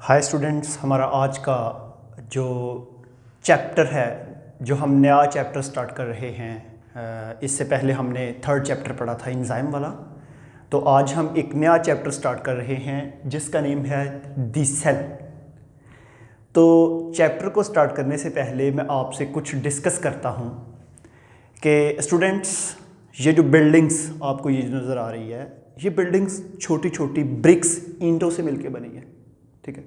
Hi students, हमारा आज का जो चैप्टर है, जो हम नया चैप्टर स्टार्ट कर रहे हैं, इससे पहले हमने थर्ड चैप्टर पढ़ा था एंजाइम वाला। तो आज हम एक नया चैप्टर स्टार्ट कर रहे हैं जिसका नेम है दी सेल। तो चैप्टर को स्टार्ट करने से पहले मैं आपसे कुछ डिस्कस करता हूँ कि स्टूडेंट्स, ये जो बिल्डिंग्स आपको ये नज़र आ रही है, ये बिल्डिंग्स छोटी छोटी ब्रिक्स, ईंटों से मिलके बनी है। ठीक है,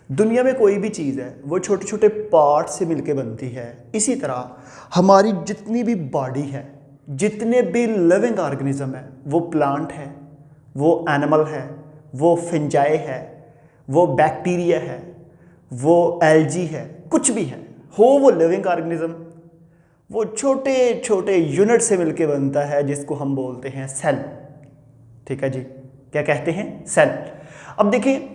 दुनिया में कोई भी चीज़ है वो छोटे छोटे पार्ट से मिलके बनती है। इसी तरह हमारी जितनी भी बॉडी है, जितने भी लिविंग ऑर्गेनिज्म है, वो प्लांट है, वो एनिमल है, वो फंजाई है, वो बैक्टीरिया है, वो एल्गी है, कुछ भी है, हो वो लिविंग ऑर्गेनिज्म, वो छोटे छोटे यूनिट से मिलके बनता है जिसको हम बोलते हैं सेल। ठीक है जी, क्या कहते हैं? सेल। अब देखिए,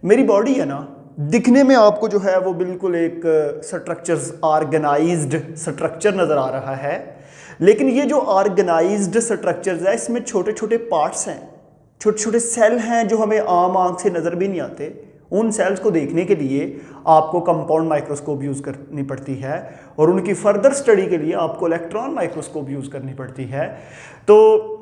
मेरी बॉडी है ना, दिखने में आपको जो है वो बिल्कुल एक स्ट्रक्चर्स, ऑर्गेनाइज्ड स्ट्रक्चर नज़र आ रहा है, लेकिन ये जो ऑर्गेनाइज्ड स्ट्रक्चर्स है, इसमें छोटे छोटे पार्ट्स हैं, छोटे छोटे सेल हैं जो हमें आम आंख से नज़र भी नहीं आते। उन सेल्स को देखने के लिए आपको कंपाउंड माइक्रोस्कोप यूज़ करनी पड़ती है, और उनकी फर्दर स्टडी के लिए आपको इलेक्ट्रॉन माइक्रोस्कोप यूज़ करनी पड़ती है। तो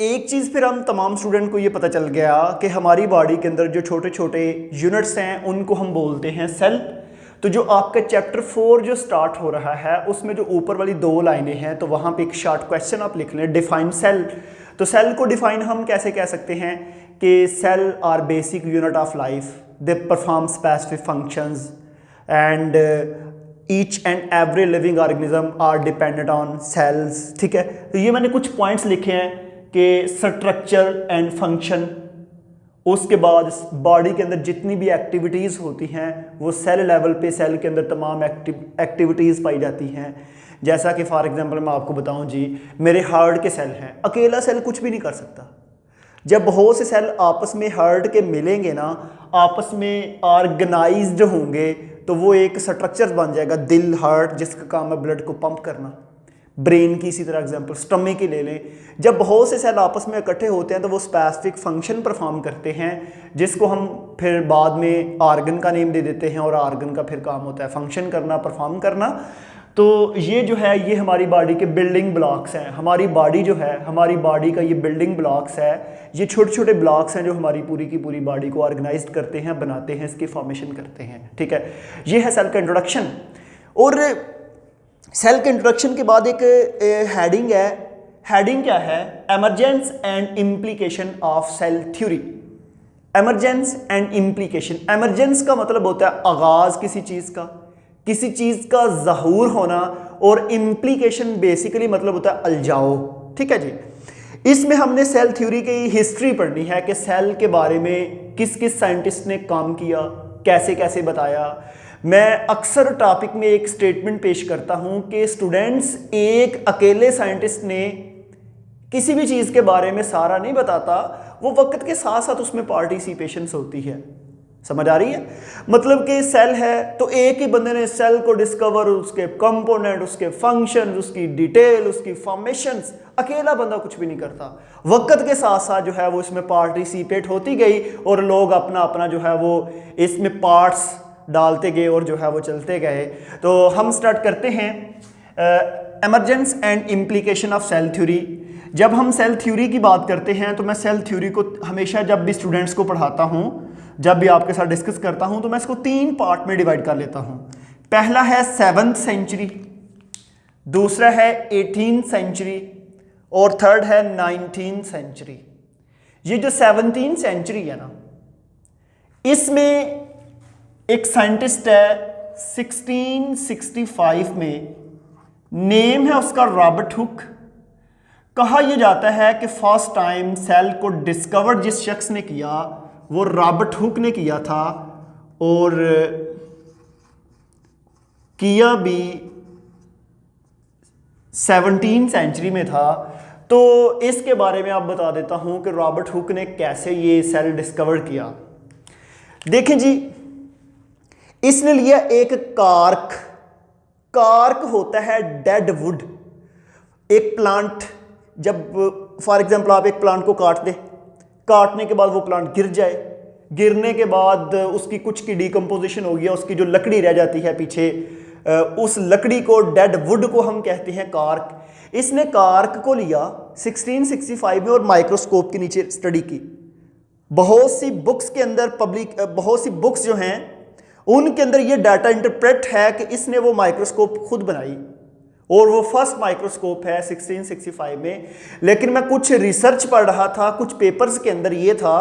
एक चीज़ फिर हम तमाम स्टूडेंट को ये पता चल गया कि हमारी बॉडी के अंदर जो छोटे छोटे यूनिट्स हैं उनको हम बोलते हैं सेल। तो जो आपका चैप्टर 4 जो स्टार्ट हो रहा है, उसमें जो ऊपर वाली 2 लाइनें हैं, तो वहाँ पे एक शॉर्ट क्वेश्चन आप लिख लें, डिफाइन सेल। तो सेल को डिफाइन हम कैसे कह सकते हैं कि cell are basic unit of life, they perform specific functions and each and every living organism are dependent on cells. ठीक है, तो ये मैंने कुछ पॉइंट्स लिखे हैं कि स्ट्रक्चर एंड फंक्शन, उसके बाद बॉडी के अंदर जितनी भी एक्टिविटीज़ होती हैं वो सेल लेवल पे, सेल के अंदर तमाम एक्टिविटीज़ पाई जाती हैं। जैसा कि फॉर एग्जांपल मैं आपको बताऊं जी, मेरे हार्ट के सेल हैं, अकेला सेल कुछ भी नहीं कर सकता। जब बहुत से सेल आपस में हार्ट के मिलेंगे ना, आपस में ऑर्गेनाइज्ड होंगे, तो वो एक स्ट्रक्चर बन जाएगा, दिल, हार्ट, जिसका काम है ब्लड को पंप करना। ब्रेन की इसी तरह एग्जांपल, स्टमक की ले लें। जब बहुत से सेल आपस में इकट्ठे होते हैं तो वो स्पेसिफिक फंक्शन परफॉर्म करते हैं, जिसको हम फिर बाद में ऑर्गन का नेम दे देते हैं, और ऑर्गन का फिर काम होता है फंक्शन करना, परफॉर्म करना। तो ये जो है, ये हमारी बॉडी के बिल्डिंग ब्लॉक्स हैं। हमारी बॉडी जो है, हमारी बॉडी का ये बिल्डिंग ब्लॉक्स है, ये छोटे छोटे ब्लॉक्स हैं जो हमारी पूरी की पूरी बॉडी को ऑर्गेनाइज करते हैं, बनाते हैं, इसकी फॉर्मेशन करते हैं। ठीक है, ये है सेल का इंट्रोडक्शन। और सेल के इंट्रोडक्शन के बाद एक हेडिंग है। हेडिंग क्या है? Emergence and implication of cell theory. Emergence and implication. Emergence का मतलब होता है आगाज किसी चीज का ज़हूर होना, और इम्प्लीकेशन बेसिकली मतलब होता है अलझाओ। ठीक है जी, इसमें हमने सेल थ्योरी की हिस्ट्री पढ़नी है कि सेल के बारे में किस किस साइंटिस्ट ने काम किया, कैसे कैसे बताया। मैं अक्सर टॉपिक में एक स्टेटमेंट पेश करता हूं कि स्टूडेंट्स, एक अकेले साइंटिस्ट ने किसी भी चीज़ के बारे में सारा नहीं बताता, वो वक्त के साथ साथ उसमें पार्टिसिपेशंस होती है। समझ आ रही है? मतलब कि सेल है तो एक ही बंदे ने सेल को डिस्कवर, उसके कंपोनेंट, उसके फंक्शन, उसकी डिटेल, उसकी फॉर्मेशंस, अकेला बंदा कुछ भी नहीं करता। वक्त के साथ साथ जो है वो इसमें पार्टिसिपेट होती गई, और लोग अपना अपना जो है वो इसमें पार्ट्स डालते गए और जो है वो चलते गए। तो हम स्टार्ट करते हैं emergence and implication of cell theory. जब हम सेल थ्योरी की बात करते हैं तो मैं सेल थ्योरी को हमेशा जब भी स्टूडेंट्स को पढ़ाता हूं, जब भी आपके साथ डिस्कस करता हूं, तो मैं इसको 3 पार्ट में डिवाइड कर लेता हूं। पहला है 7th सेंचुरी, दूसरा है 18th सेंचुरी, और थर्ड है 19th सेंचुरी। ये जो 17th सेंचुरी है ना, इसमें एक साइंटिस्ट है 1665 में, नेम है उसका रॉबर्ट हुक। कहा यह जाता है कि फर्स्ट टाइम सेल को डिस्कवर जिस शख्स ने किया वो रॉबर्ट हुक ने किया था, और किया भी 17th सेंचुरी में था। तो इसके बारे में आप बता देता हूं कि रॉबर्ट हुक ने कैसे ये सेल डिस्कवर किया। देखें जी, इसने लिया एक कार्क। कार्क होता है डेड वुड। एक प्लांट, जब फॉर एग्जांपल आप एक प्लांट को काट दे, काटने के बाद वो प्लांट गिर जाए, गिरने के बाद उसकी कुछ की डिकम्पोजिशन हो गया, उसकी जो लकड़ी रह जाती है पीछे, उस लकड़ी को, डेड वुड को हम कहते हैं कार्क। इसने कार्क को लिया 1665 में और माइक्रोस्कोप के नीचे स्टडी की। बहुत सी बुक्स के अंदर बहुत सी बुक्स जो हैं उनके अंदर ये डाटा इंटरप्रेट है कि इसने वो माइक्रोस्कोप खुद बनाई और वो फर्स्ट माइक्रोस्कोप है 1665 में। लेकिन मैं कुछ रिसर्च पढ़ रहा था, कुछ पेपर्स के अंदर ये था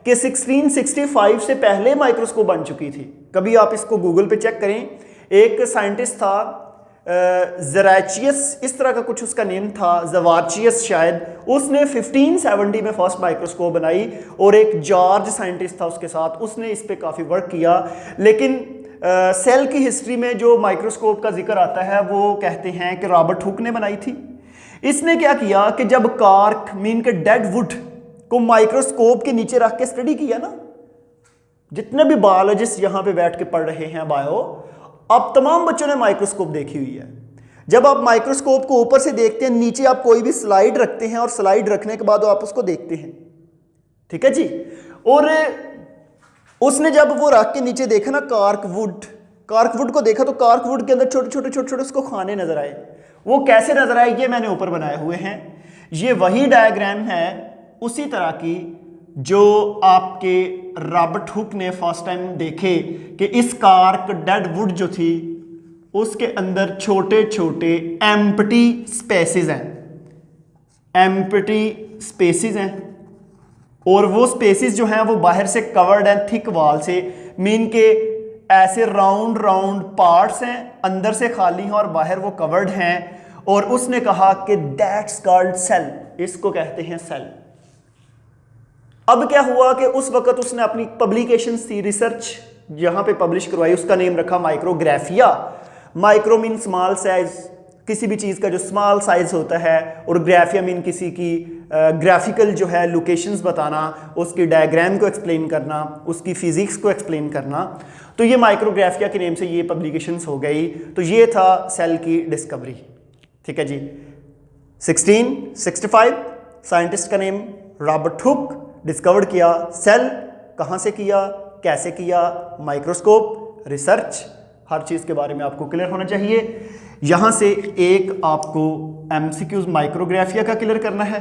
कि 1665 से पहले माइक्रोस्कोप बन चुकी थी। कभी आप इसको गूगल पे चेक करें, एक साइंटिस्ट था ज़राचियस, इस तरह का कुछ उसका नेम था, ज़वाचियस शायद, उसने 1570 में फर्स्ट माइक्रोस्कोप बनाई और एक जॉर्ज साइंटिस्ट था उसके साथ, उसने इस पे काफ़ी वर्क किया। लेकिन सेल की हिस्ट्री में जो माइक्रोस्कोप का जिक्र आता है वो कहते हैं कि रॉबर्ट हुक ने बनाई थी। इसने क्या किया कि जब कार्क मीन के डेड वुड को माइक्रोस्कोप के नीचे रख के स्टडी किया ना, जितने भी बायोलॉजिस्ट यहाँ पे बैठ के पढ़ रहे हैं बायो, अब तमाम बच्चों ने माइक्रोस्कोप देखी हुई है। जब आप माइक्रोस्कोप को ऊपर से देखते हैं, नीचे आप कोई भी स्लाइड रखते हैं और स्लाइड रखने के बाद आप उसको देखते हैं, ठीक है जी। और उसने जब वो रख के नीचे देखा ना कार्कवुड को देखा, तो कार्कवुड के अंदर छोटे छोटे उसको खाने नजर आए। वो कैसे नजर आए ये मैंने ऊपर बनाए हुए हैं। ये वही डायग्राम है उसी तरह की जो आपके रॉबर्ट हुक ने फर्स्ट टाइम देखे कि इस कार्क डेड वुड जो थी उसके अंदर छोटे छोटे एम्प्टी स्पेसिस हैं और वो स्पेसिस जो हैं वो बाहर से कवर्ड हैं थिक वॉल से, मीन के ऐसे राउंड पार्ट्स हैं, अंदर से खाली हैं और बाहर वो कवर्ड हैं। और उसने कहा कि दैट्स कॉल्ड सेल, इसको कहते हैं सेल। अब क्या हुआ कि उस वक्त उसने अपनी पब्लिकेशंस थी, रिसर्च यहां पे पब्लिश करवाई, उसका नेम रखा Micrographia. Micro mean small size, किसी भी चीज़ का जो स्मॉल साइज होता है, और ग्राफिया मीन किसी की ग्राफिकल जो है लोकेशंस बताना, उसकी डायग्राम को एक्सप्लेन करना, उसकी फिजिक्स को एक्सप्लेन करना। तो ये माइक्रोग्राफिया के नेम से ये पब्लिकेशंस हो गई। तो ये था सेल की डिस्कवरी, ठीक है जी। 1665 साइंटिस्ट का नेम रॉबर्ट हुक, डिस्कवर्ड किया सेल। कहाँ से किया, कैसे किया, माइक्रोस्कोप, रिसर्च, हर चीज़ के बारे में आपको क्लियर होना चाहिए। यहाँ से एक आपको एमसीक्यूज माइक्रोग्राफिया का क्लियर करना है,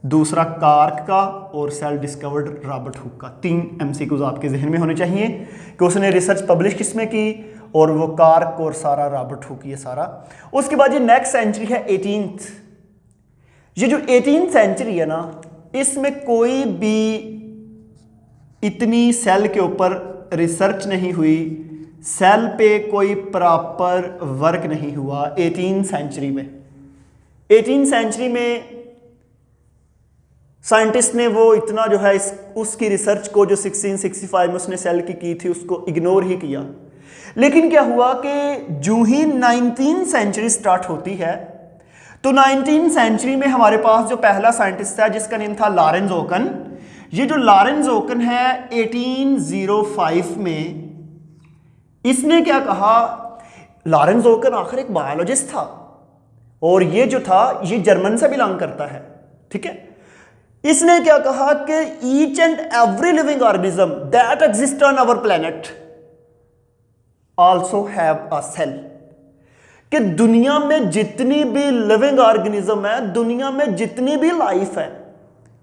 दूसरा कार्क का, और सेल डिस्कवर्ड रॉबर्ट हुक का। 3 एमसीक्यूज आपके जहन में होने चाहिए कि उसने रिसर्च पब्लिश किसमें की, और वो कार्क और सारा रॉबर्ट हुक, ये सारा। उसके बाद ये नेक्स्ट सेंचुरी है 18th। ये जो 18th सेंचुरी है ना, इसमें कोई भी इतनी सेल के ऊपर रिसर्च नहीं हुई, सेल पे कोई प्रॉपर वर्क नहीं हुआ 18th सेंचुरी में। 18th सेंचुरी में साइंटिस्ट ने वो इतना जो है उसकी रिसर्च को जो 1665 में उसने सेल की थी उसको इग्नोर ही किया। लेकिन क्या हुआ कि जो ही 19th सेंचुरी स्टार्ट होती है, तो 19th सेंचुरी में हमारे पास जो पहला साइंटिस्ट था जिसका नेम था लॉरेंस ओकन। ये जो लॉरेंस ओकन है 1805 में, इसने क्या कहा, लॉरेंस ओकन आखिर एक बायोलॉजिस्ट था और ये जो था ये जर्मन से बिलोंग करता है, ठीक है। इसने क्या कहा कि each and every living organism that exist on our planet also have a cell, कि दुनिया में जितनी भी लिविंग ऑर्गेनिज्म है, दुनिया में जितनी भी लाइफ है,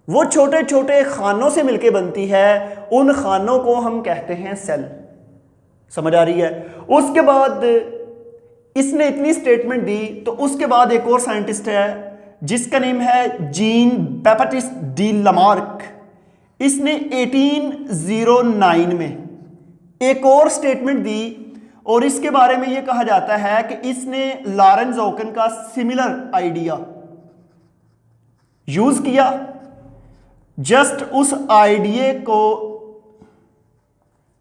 वो छोटे छोटे खानों से मिलके बनती है। उन खानों को हम कहते हैं सेल। समझ आ रही है। उसके बाद इसने इतनी स्टेटमेंट दी, तो उसके बाद एक और साइंटिस्ट है जिसका नेम है जीन बैप्टिस्ट डी लामार्क। इसने 1809 में एक और स्टेटमेंट दी और इसके बारे में यह कहा जाता है कि इसने लॉरेंस ओकन का सिमिलर आइडिया यूज किया, जस्ट उस आइडिया को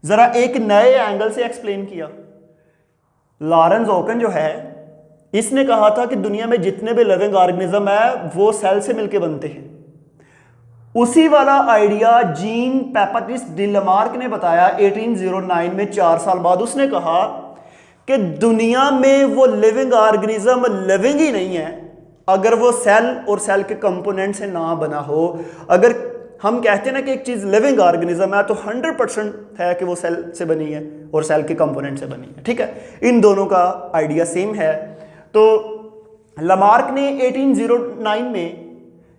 जरा एक नए एंगल से एक्सप्लेन किया। लॉरेंस ओकन जो है, इसने कहा था कि दुनिया में जितने भी लिविंग ऑर्गेनिज्म है वो सेल से मिलकर बनते हैं। उसी वाला idea Jean Baptiste D Lamarck ने बताया 1809 में, 4 साल बाद। उसने कहा कि दुनिया में वो लिविंग ऑर्गेनिज्म लिविंग ही नहीं है अगर वो सेल और सेल के कंपोनेंट से ना बना हो। अगर हम कहते हैं ना कि एक चीज़ लिविंग ऑर्गेनिज्म है तो 100% है कि वो सेल से बनी है और सेल के कंपोनेंट से बनी है, ठीक है। इन दोनों का आइडिया सेम है। तो लामार्क ने 1809 में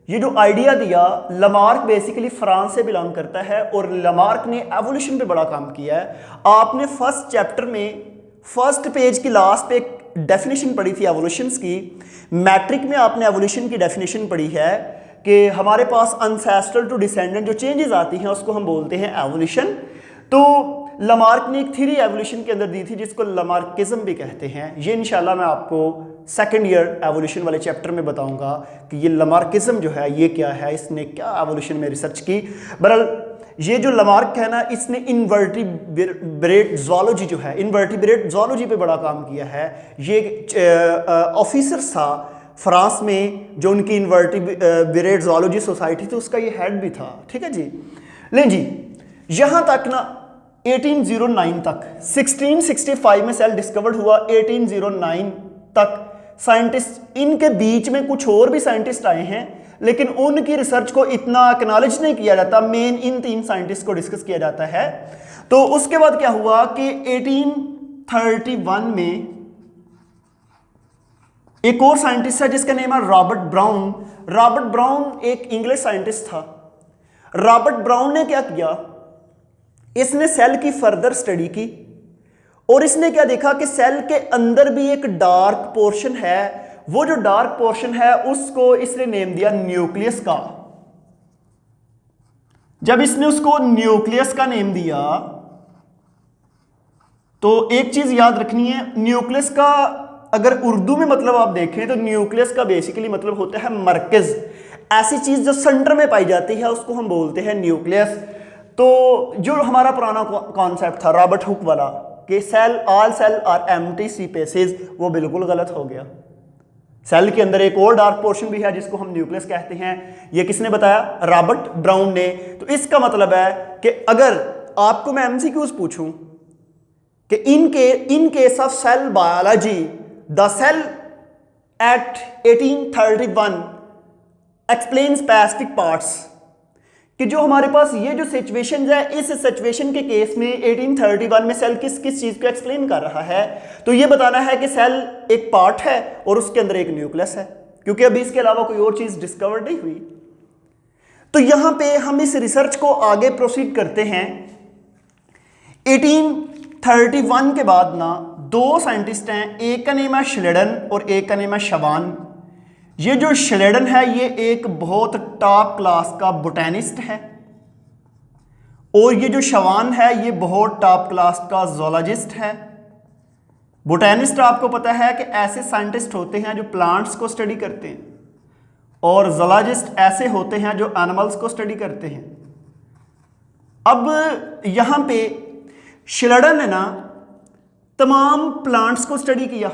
ये जो आइडिया दिया, लामार्क बेसिकली फ्रांस से बिलोंग करता है और लामार्क ने एवोल्यूशन पे बड़ा काम किया है। आपने फर्स्ट चैप्टर में फर्स्ट पेज की लास्ट पे एक डेफिनेशन पढ़ी थी एवोल्यूशंस की। मैट्रिक में आपने एवोल्यूशन की डेफिनेशन पढ़ी है कि हमारे पास अनसेस्ट्रल टू डिसेंडेंट जो चेंजेस आती हैं उसको हम बोलते हैं एवोल्यूशन। तो लामार्क ने एक थ्योरी एवोल्यूशन के अंदर दी थी जिसको लामार्किज्म भी कहते हैं। ये इंशाल्लाह मैं आपको सेकेंड ईयर एवोल्यूशन वाले चैप्टर में बताऊंगा कि ये लामार्किज्म जो है ये क्या है, इसने क्या एवोल्यूशन में रिसर्च की। बहरहाल ये जो लामार्क है ना, इसने इन्वर्टिब्रेट ज़ूलॉजी जो है, इन्वर्टिब्रेट ज़ूलॉजी पे बड़ा काम किया है। ये ऑफिसर था फ्रांस में जो उनकी इन्वर्टिब्रेट ज़ूलॉजी सोसाइटी थी, उसका ये हेड भी था, ठीक है जी। लें जी, यहाँ तक ना 1809 तक, 1665 में सेल डिस्कवर्ड हुआ, 1809 तक साइंटिस्ट, इनके बीच में कुछ और भी साइंटिस्ट आए हैं लेकिन उनकी रिसर्च को इतना एक्नॉलेज नहीं किया जाता। मेन इन 3 साइंटिस्ट को डिस्कस किया जाता है। तो उसके बाद क्या हुआ कि 1831 में एक और साइंटिस्ट है जिसका नेम है रॉबर्ट ब्राउन। रॉबर्ट ब्राउन एक इंग्लिश साइंटिस्ट था। रॉबर्ट ब्राउन ने क्या किया, इसने सेल की फर्दर स्टडी की और इसने क्या देखा कि सेल के अंदर भी एक डार्क पोर्शन है। वो जो डार्क पोर्शन है उसको इसने नेम दिया न्यूक्लियस का। जब इसने उसको न्यूक्लियस का नेम दिया तो एक चीज याद रखनी है, न्यूक्लियस का अगर उर्दू में मतलब आप देखें तो न्यूक्लियस का बेसिकली मतलब होता है मरकज। ऐसी चीज जो सेंटर में पाई जाती है उसको हम बोलते हैं न्यूक्लियस। तो जो हमारा पुराना कॉन्सेप्ट था रॉबर्ट हुक वाला कि all cell are empty spaces, वो बिल्कुल गलत हो गया। सेल के अंदर एक और डार्क पोर्शन भी है जिसको हम न्यूक्लियस कहते हैं। ये किसने बताया? रॉबर्ट ब्राउन ने। तो इसका मतलब है कि अगर आपको मैं एमसीक्यूज पूछूं कि in case of cell biology the cell at 1831 explain specific parts, कि जो हमारे पास ये जो सिचुएशन है, इस सिचुएशन के केस में 1831 में सेल किस किस चीज को एक्सप्लेन कर रहा है, तो ये बताना है कि सेल एक पार्ट है और उसके अंदर एक न्यूक्लियस है, क्योंकि अभी इसके अलावा कोई और चीज डिस्कवर नहीं हुई। तो यहां पे हम इस रिसर्च को आगे प्रोसीड करते हैं। 1831 के बाद ना 2 साइंटिस्ट हैं, एक का नेम है श्लेडन और एक का नेम है शवान। ये जो श्लेडन है ये एक बहुत टॉप क्लास का बोटैनिस्ट है और ये जो शवान है ये बहुत टॉप क्लास का ज़ूलॉजिस्ट है। बोटैनिस्ट आपको पता है कि ऐसे साइंटिस्ट होते हैं जो प्लांट्स को स्टडी करते हैं और ज़ूलॉजिस्ट ऐसे होते हैं जो एनिमल्स को स्टडी करते हैं। अब यहां पे श्लेडन ने ना तमाम प्लांट्स को स्टडी किया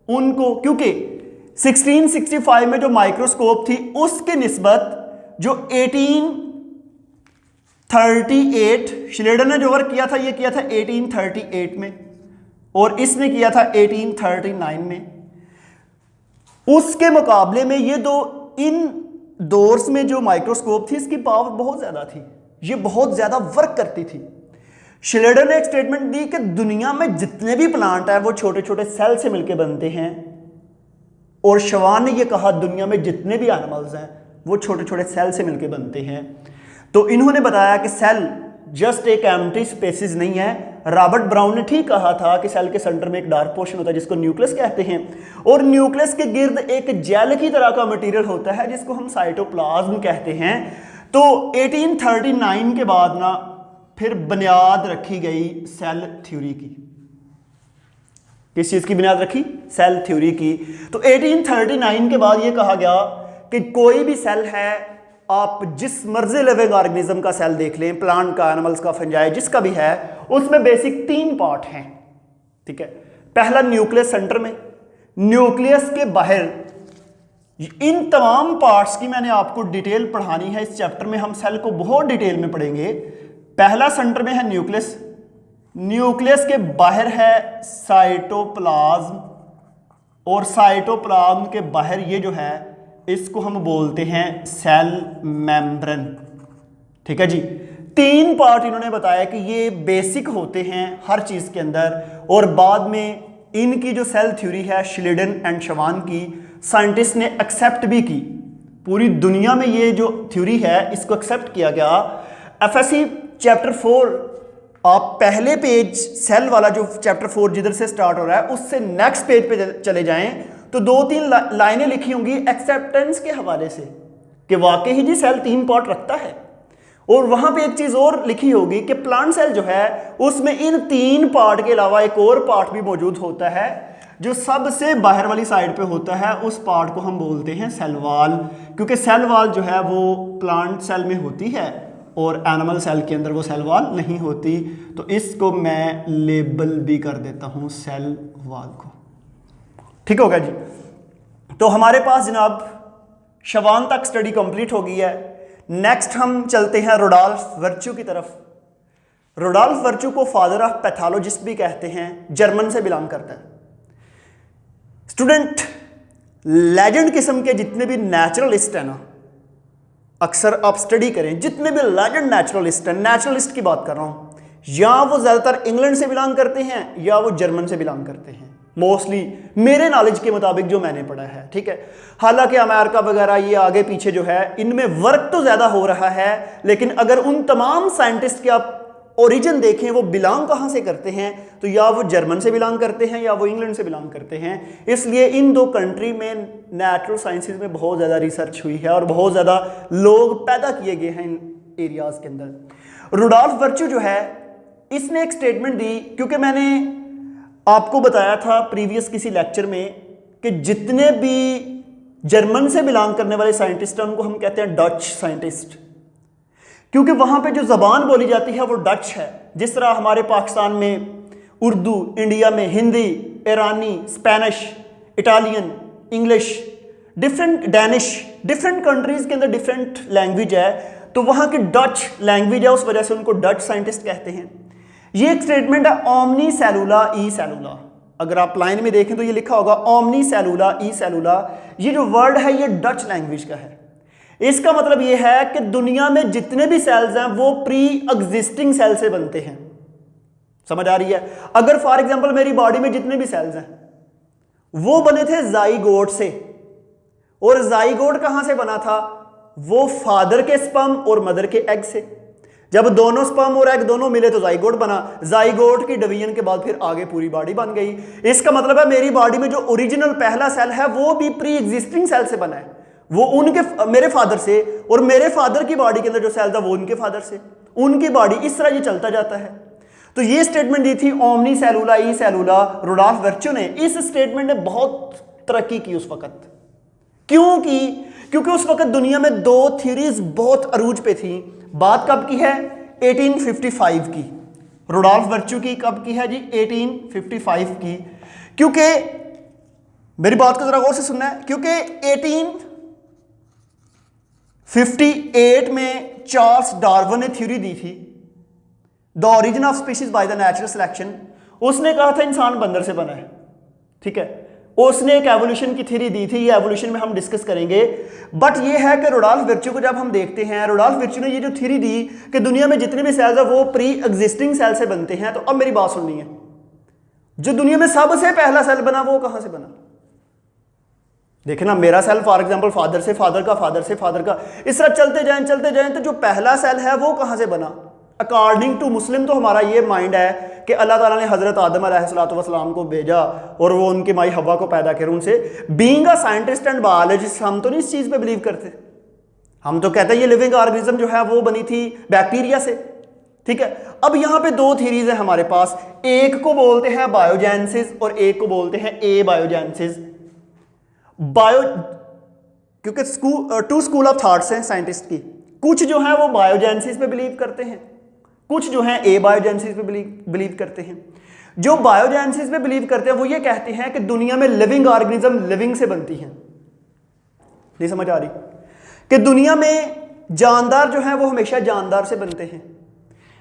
उनको, क्योंकि 1665 में जो माइक्रोस्कोप थी उसके निस्बत जो 1838 श्लेडन ने जो वर्क किया था ये किया था 1838 में और इसने किया था 1839 में। उसके मुकाबले में ये दो इन दोर्स में जो माइक्रोस्कोप थी इसकी पावर बहुत ज्यादा थी, ये बहुत ज्यादा वर्क करती थी। श्लेडन ने एक स्टेटमेंट दी कि दुनिया में जितने भी प्लांट हैं वो छोटे छोटे सेल से मिलकर बनते हैं, और शवान ने यह कहा दुनिया में जितने भी एनिमल्स हैं वो छोटे छोटे सेल से मिलकर बनते हैं। तो इन्होंने बताया कि सेल जस्ट एक एम्प्टी स्पेसिस नहीं है। रॉबर्ट ब्राउन ने ठीक कहा था कि सेल के सेंटर में एक डार्क पोर्शन होता है जिसको न्यूक्लियस कहते हैं और न्यूक्लियस के गिर्द एक जेल की तरह का मटेरियल होता है जिसको हम साइटोप्लाज्म कहते हैं। तो 1839 के बाद ना फिर बुनियाद रखी गई सेल थ्योरी की। किस चीज की बुनियाद रखी? सेल थ्योरी की। तो 1839 के बाद यह कहा गया कि कोई भी सेल है, आप जिस मर्जी लिविंग ऑर्गेनिज्म का सेल देख लें, प्लांट का, एनिमल्स का, फंजाई, जिसका भी है, उसमें बेसिक 3 पार्ट हैं, ठीक है। पहला न्यूक्लियस सेंटर में, न्यूक्लियस के बाहर। इन तमाम पार्ट्स की मैंने आपको डिटेल पढ़ानी है इस चैप्टर में, हम सेल को बहुत डिटेल में पढ़ेंगे। पहला सेंटर में है न्यूक्लियस, न्यूक्लियस के बाहर है साइटोप्लाज्म और साइटोप्लाज्म के बाहर ये जो है इसको हम बोलते हैं सेल मेम्ब्रेन। ठीक है जी। 3 पार्ट इन्होंने बताया कि ये बेसिक होते हैं हर चीज़ के अंदर, और बाद में इनकी जो सेल थ्योरी है श्लिडन एंड शवान की, साइंटिस्ट ने एक्सेप्ट भी की। पूरी दुनिया में ये जो थ्योरी है इसको एक्सेप्ट किया गया। एफएससी चैप्टर 4, आप पहले पेज सेल वाला जो चैप्टर 4 जिधर से स्टार्ट हो रहा है उससे नेक्स्ट पेज पे चले जाएं तो 2-3 लाइनें लिखी होंगी एक्सेप्टेंस के हवाले से कि वाकई ही जी सेल 3 पार्ट रखता है। और वहां पे एक चीज और लिखी होगी कि प्लांट सेल जो है उसमें इन 3 पार्ट के अलावा एक और पार्ट भी मौजूद होता है जो सबसे बाहर वाली साइड पे होता है। उस पार्ट को हम बोलते हैं सेल वॉल, क्योंकि सेल वॉल जो है वो प्लांट सेल में होती है और एनिमल सेल के अंदर वो सेल वॉल नहीं होती। तो इसको मैं लेबल भी कर देता हूं सेल वॉल को। ठीक होगा जी। तो हमारे पास जनाब शवान तक स्टडी कंप्लीट हो गई है। नेक्स्ट हम चलते हैं रुडॉल्फ वर्च्यू की तरफ। रुडॉल्फ वर्च्यू को फादर ऑफ पैथोलॉजिस्ट भी कहते हैं, जर्मन से बिलोंग करता है। स्टूडेंट, लेजेंड किस्म के जितने भी नेचुरलिस्ट है ना, अक्सर आप स्टडी करें, जितने भी लेजेंड नेचुरलिस्ट हैं, नेचुरलिस्ट की बात कर रहा हूं, या वो ज्यादातर इंग्लैंड से बिलोंग करते हैं या वो जर्मन से बिलोंग करते हैं, मोस्टली मेरे नॉलेज के मुताबिक जो मैंने पढ़ा है। ठीक है, हालांकि अमेरिका वगैरह ये आगे पीछे जो है इनमें वर्क तो ज्यादा हो रहा है, लेकिन अगर उन तमाम साइंटिस्ट के आप ओरिजिन देखें वो बिलोंग कहां से करते हैं तो या वो जर्मन से बिलोंग करते हैं या वो इंग्लैंड से बिलोंग करते हैं। इसलिए इन 2 कंट्री में नेचुरल साइंसेज में बहुत ज़्यादा रिसर्च हुई है और बहुत ज़्यादा लोग पैदा किए गए हैं इन एरियाज़ के अंदर। रुडॉल्फ वर्च्यू जो है इसने एक स्टेटमेंट दी, क्योंकि मैंने आपको बताया था प्रीवियस किसी लेक्चर में कि जितने भी जर्मन से बिलोंग करने वाले साइंटिस्ट हैं उनको हम कहते हैं डच साइंटिस्ट, क्योंकि वहां पे जो जबान बोली जाती है वो डच है। जिस तरह हमारे पाकिस्तान में उर्दू, इंडिया में हिंदी, ईरानी, Spanish, Italian, English, different Danish, different countries के अंदर डिफरेंट लैंग्वेज है, तो वहां की डच लैंग्वेज है, उस वजह से उनको डच साइंटिस्ट कहते हैं। ये एक स्टेटमेंट है ओमनी सेलुला ई सेलुला। अगर आप लाइन में देखें तो ये लिखा होगा ओमनी सेलुला ई सेलुला। ये जो वर्ड है ये डच लैंग्वेज का है। इसका मतलब यह है कि दुनिया में जितने भी सेल्स हैं वो प्री एग्जिस्टिंग सेल से बनते हैं। समझ आ रही है? अगर फॉर एग्जांपल मेरी बॉडी में जितने भी सेल्स हैं वो बने थे जाइगोट से, और जाइगोट कहां से बना था? वो फादर के स्पर्म और मदर के एग से। जब दोनों स्पर्म और एग दोनों मिले तो जाइगोट बना। जाइगोट की डिवीजन के बाद फिर आगे पूरी बॉडी बन गई। इसका मतलब है मेरी बॉडी में जो ओरिजिनल पहला सेल है वो भी प्री एग्जिस्टिंग सेल से बना है। वो उनके मेरे फादर से, और मेरे फादर की बॉडी के अंदर जो सेल था वो उनके फादर से, उनकी बॉडी, इस तरह ये चलता जाता है। तो ये स्टेटमेंट दी थी ओमनी सेलुला ई सेलुला, रुडॉल्फ वर्च्यू ने। इस स्टेटमेंट ने बहुत तरक्की की उस वक्त। क्योंकि उस वक्त दुनिया में 2 थ्योरीज बहुत अरूज पे थी। बात कब की है? 1855 की। रुडॉल्फ वर्च्यू की कब की है जी? 1855 की। क्योंकि मेरी बात को जरा गौर से सुनना है, क्योंकि 1858 में चार्ल्स डार्विन ने थ्योरी दी थी, the origin of species by the natural selection. उसने कहा था इंसान बंदर से बना है। ठीक है, उसने एक एवोल्यूशन की थ्योरी दी थी, ये एवोल्यूशन में हम डिस्कस करेंगे। बट ये है कि रुडॉल्फ वर्च्यू को जब हम देखते हैं, रुडॉल्फ वर्च्यू ने ये जो थ्योरी दी कि दुनिया में जितने भी सेल्स है वो प्री एग्जिस्टिंग सेल से बनते हैं। तो अब मेरी बात सुननी है, जो दुनिया में सबसे पहला सेल बना वो कहां से बना? देखना, मेरा सेल फॉर एग्जांपल फादर से, फादर का फादर से, फादर का, इस तरह चलते जाएं तो जो पहला सेल है वो कहां से बना? अकॉर्डिंग टू मुस्लिम तो हमारा ये माइंड है कि अल्लाह ताला ने हजरत आदम अलैहिस्सलाम को भेजा और वो उनकी माई हवा को पैदा करे उनसे। Being a scientist and biologist हम तो नहीं इस चीज पे बिलीव करते। हम तो कहते हैं ये लिविंग ऑर्गेनिज्म जो है वो बनी थी बैक्टीरिया से। ठीक है, अब यहां पे 2 थ्योरीज है हमारे पास। एक को बोलते हैं बायोजेनेसिस और एक को बोलते हैं ए बायोजेनेसिस। क्योंकि 2 स्कूल ऑफ थॉट्स हैं साइंटिस्ट की। कुछ जो है वो बायोजेनेसिस पे बिलीव करते हैं, कुछ जो है ए बायोजेनेसिस पे बिलीव करते हैं। जो बायोजेनेसिस पे बिलीव करते हैं वो ये कहते हैं कि दुनिया में लिविंग ऑर्गेनिज्म लिविंग से बनती हैं। नहीं समझ आ रही? कि दुनिया में जानदार जो है वो हमेशा जानदार से बनते हैं।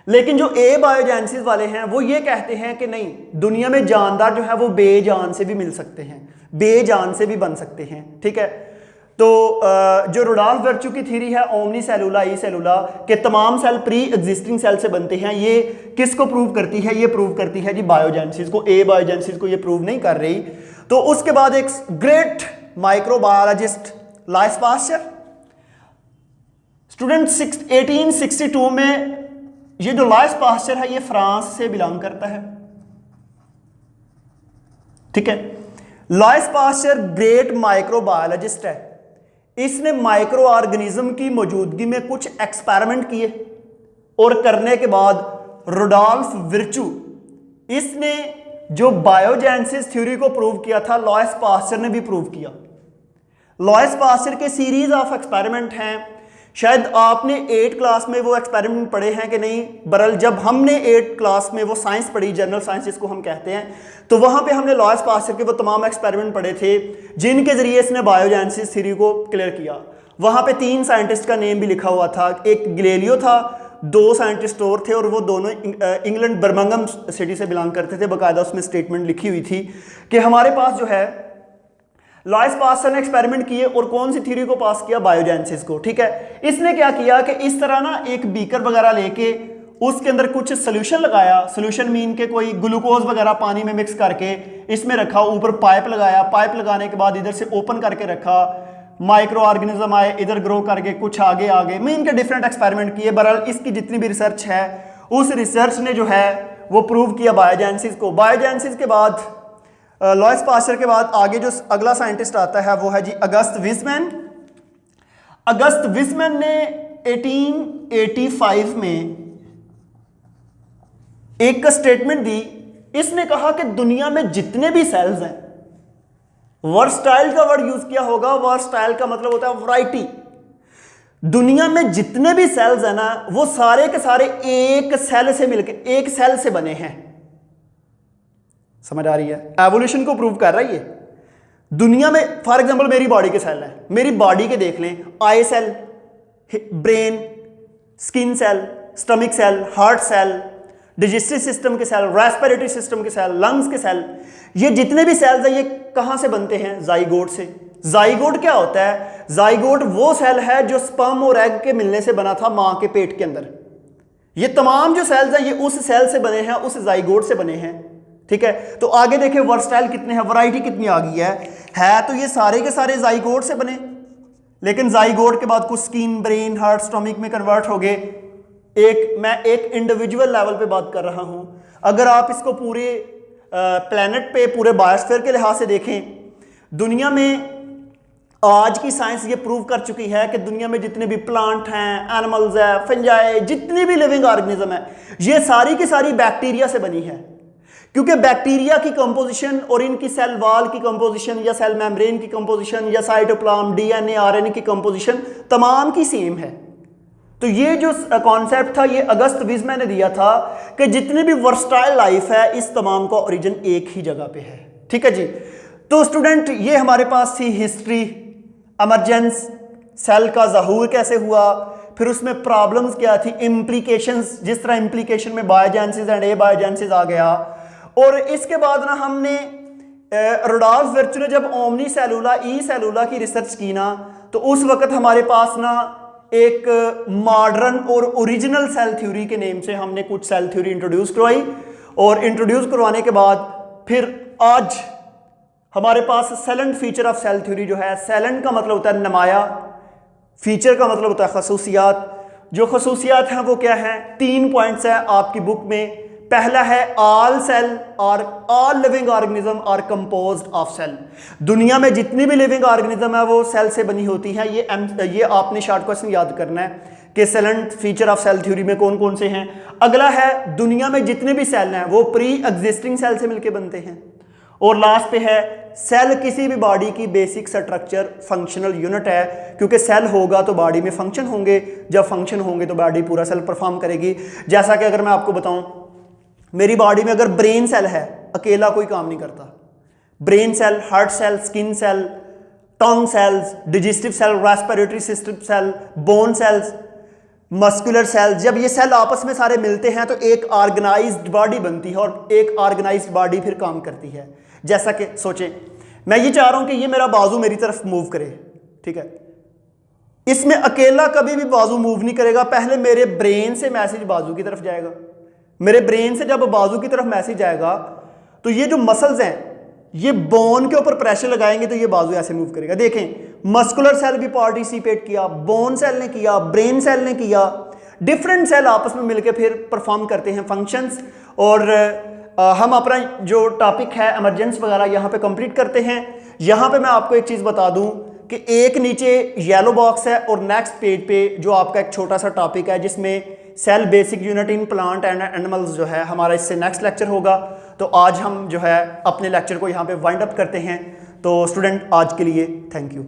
लेकिन जो ए बायोजेनेसिस वाले हैं वो ये कहते हैं कि नहीं, दुनिया में जानदार जो है वो बेजान से भी मिल सकते हैं, बेजान से भी बन सकते हैं। ठीक है, तो जो रुडॉल्फ वर्च्यू की थ्योरी है ओमनी सेलुला ई सेलुला के तमाम सेल प्री एग्जिस्टिंग सेल से बनते हैं, ये किसको प्रूव करती है? ये प्रूव करती है जी बायोजेनेसिस को। बायोजेनेसिस को ये प्रूव नहीं कर रही। तो उसके बाद एक ग्रेट माइक्रोबायोलॉजिस्ट लाइस पास्चर, स्टूडेंट 1862 में, ये जो लाइस पास्चर है ये फ्रांस से बिलोंग करता है, ठीक है। लाइस पास्चर ग्रेट माइक्रोबायोलॉजिस्ट है। इसने माइक्रो ऑर्गेनिज्म की मौजूदगी में कुछ एक्सपेरिमेंट किए और करने के बाद रुडॉल्फ वर्च्यू, इसने जो बायोजेनेसिस थ्योरी को प्रूव किया था लाइस पास्चर ने भी प्रूव किया। लाइस पास्चर के सीरीज ऑफ एक्सपेरिमेंट हैं, शायद आपने 8 क्लास में वो एक्सपेरिमेंट पढ़े हैं कि नहीं, बरल जब हमने 8 क्लास में वो साइंस पढ़ी, जनरल साइंस जिसको हम कहते हैं, तो वहाँ पे हमने लाइस पास्चर के वो तमाम एक्सपेरिमेंट पढ़े थे जिनके ज़रिए इसने बायोजेनेसिस थ्योरी को क्लियर किया। वहाँ पे 3 साइंटिस्ट का नेम भी लिखा हुआ था, एक गैलीलियो था, 2 साइंटिस्ट और थे और वो दोनों इंग्लैंड बर्मिंघम सिटी से बिलोंग करते थे। बाकायदा उसमें स्टेटमेंट लिखी हुई थी कि हमारे पास जो है लाइस पास्चर ने एक्सपेरिमेंट किए और कौन सी थ्योरी को पास किया? बायोजेनेसिस को, ठीक है। इसने क्या किया कि इस तरह ना एक बीकर वगैरह लेके उसके अंदर कुछ सोल्यूशन लगाया, सोल्यूशन मीन के कोई ग्लूकोज वगैरह पानी में मिक्स करके इसमें रखा, ऊपर पाइप लगाया, पाइप लगाने के बाद इधर से ओपन करके रखा, माइक्रो ऑर्गेनिज्म आए, इधर ग्रो करके कुछ आगे आगे, मीन के डिफरेंट एक्सपेरिमेंट किए। बहरहाल इसकी जितनी भी रिसर्च है उस रिसर्च ने जो है वो प्रूव किया बायोजेनेसिस को। बायोजेनेसिस के बाद लाइस पास्चर के बाद आगे जो अगला साइंटिस्ट आता है वो है जी अगस्त वीजमैन। अगस्त वीजमैन ने 1885 में एक स्टेटमेंट दी। इसने कहा कि दुनिया में जितने भी सेल्स हैं, वर्सटाइल का वर्ड यूज किया होगा, वर्सटाइल का मतलब होता है वैरायटी। दुनिया में जितने भी सेल्स हैं ना वो सारे के सारे एक सेल से मिलकर एक सेल से बने हैं। समझ आ रही है? एवोल्यूशन को प्रूव कर रहा है ये। दुनिया में फॉर एग्जांपल मेरी बॉडी के सेल है, मेरी बॉडी के देख लें, eye cell, brain, skin cell, stomach cell, heart cell, digestive system के सेल, रेस्पिरेटरी सिस्टम के सेल, लंग्स के सेल, ये जितने भी सेल्स हैं ये कहां से बनते हैं? जाइगोट से। जाइगोट क्या होता है? जाइगोट वो सेल है जो स्पर्म और एग के मिलने से बना था मां के पेट के अंदर। ये तमाम जो सेल्स हैं ये उस सेल से बने हैं, उस जाइगोट से बने हैं, ठीक है। तो आगे देखें वर्सटाइल कितने हैं, वैरायटी कितनी आ गई है तो ये सारे के सारे जाइगोट से बने, लेकिन जाइगोट के बाद कुछ स्किन, ब्रेन, हार्ट, स्टमक में कन्वर्ट हो गए। मैं एक इंडिविजुअल लेवल पे बात कर रहा हूं। अगर आप इसको पूरे प्लेनेट पे, पूरे बायोस्फीयर के लिहाज से देखें, दुनिया में आज की साइंस ये प्रूव कर चुकी है कि दुनिया में जितने भी प्लांट हैं, एनिमल्स है, फंजाई, जितनी भी लिविंग ऑर्गेनिज्म है, ये सारी की सारी बैक्टीरिया से बनी है। क्योंकि बैक्टीरिया की कंपोजिशन और इनकी सेल वॉल की कंपोजिशन या सेल मेम्ब्रेन की कंपोजिशन या साइटोप्लाज्म, डीएनए, आरएनए की कंपोजिशन तमाम की सेम है। तो ये जो कॉन्सेप्ट था ये अगस्त वीजमैन ने दिया था कि जितनी भी वर्सटाइल लाइफ है इस तमाम का ओरिजिन एक ही जगह पे है, ठीक है जी। तो स्टूडेंट ये हमारे पास थी हिस्ट्री, एमरजेंस, सेल का ज़हूर कैसे हुआ, फिर उसमें प्रॉब्लम्स क्या थी, इम्प्लीकेशंस, जिस तरह इम्प्लीकेशन में बायोजेनेसिस एंड एबायोजेनेसिस आ गया। और इसके बाद ना हमने रुडॉल्फ वर्च्यू ने जब ओमनी सेलुला ई सेलुला की रिसर्च की ना, तो उस वक्त हमारे पास ना एक मॉडर्न और ओरिजिनल सेल थ्योरी के नेम से हमने कुछ सेल थ्योरी इंट्रोड्यूस करवाई, और इंट्रोड्यूस करवाने के बाद फिर आज हमारे पास salient feature of cell theory जो है, सेलेंट का मतलब होता है नुमाया, फीचर का मतलब होता है खसूसियात। जो खसूसियात हैं वो क्या है? 3 पॉइंट्स है आपकी बुक में। पहला है ऑल सेल और all living organism are composed of cell. दुनिया में जितनी भी लिविंग ऑर्गेनिज्म है वो सेल से बनी होती है। ये आपने शॉर्ट क्वेश्चन याद करना है कि salient feature of cell theory में कौन कौन से हैं। अगला है दुनिया में जितने भी सेल हैं वो प्री एग्जिस्टिंग सेल से मिलकर बनते हैं। और लास्ट पे है सेल किसी भी बॉडी की बेसिक स्ट्रक्चर फंक्शनल यूनिट है, क्योंकि सेल होगा तो बॉडी में फंक्शन होंगे, जब फंक्शन होंगे तो बॉडी पूरा सेल परफॉर्म करेगी। जैसा कि अगर मैं आपको बताऊं, मेरी बॉडी में अगर ब्रेन सेल है अकेला कोई काम नहीं करता। Brain cell, heart cell, skin cell, tongue cells, digestive cell, respiratory system cell, bone cells, muscular cell, जब ये सेल आपस में सारे मिलते हैं तो एक ऑर्गेनाइज्ड बॉडी बनती है और एक ऑर्गेनाइज्ड बॉडी फिर काम करती है। जैसा कि सोचें, मैं ये चाह रहा हूं कि ये मेरा बाजू मेरी तरफ मूव करे, ठीक है। इसमें अकेला कभी भी बाजू मूव नहीं करेगा, पहले मेरे ब्रेन से मैसेज बाजू की तरफ जाएगा। मेरे ब्रेन से जब बाजू की तरफ मैसेज आएगा तो ये जो मसल्स हैं ये बोन के ऊपर प्रेशर लगाएंगे तो ये बाजू ऐसे मूव करेगा। देखें मस्कुलर सेल भी पार्टिसिपेट किया, बोन सेल ने किया, ब्रेन सेल ने किया, डिफरेंट सेल आपस में मिलकर फिर परफॉर्म करते हैं फंक्शंस। और हम अपना जो टॉपिक है इमरजेंस वगैरह यहाँ पे कंप्लीट करते हैं। यहाँ पे मैं आपको एक चीज़ बता दूँ कि एक नीचे येलो बॉक्स है और नेक्स्ट पेज पे जो आपका एक छोटा सा टॉपिक है जिसमें cell basic unit in plant and animals जो है हमारा इससे नेक्स्ट लेक्चर होगा। तो आज हम जो है अपने लेक्चर को यहाँ पे वाइंड अप करते हैं। तो स्टूडेंट आज के लिए थैंक यू।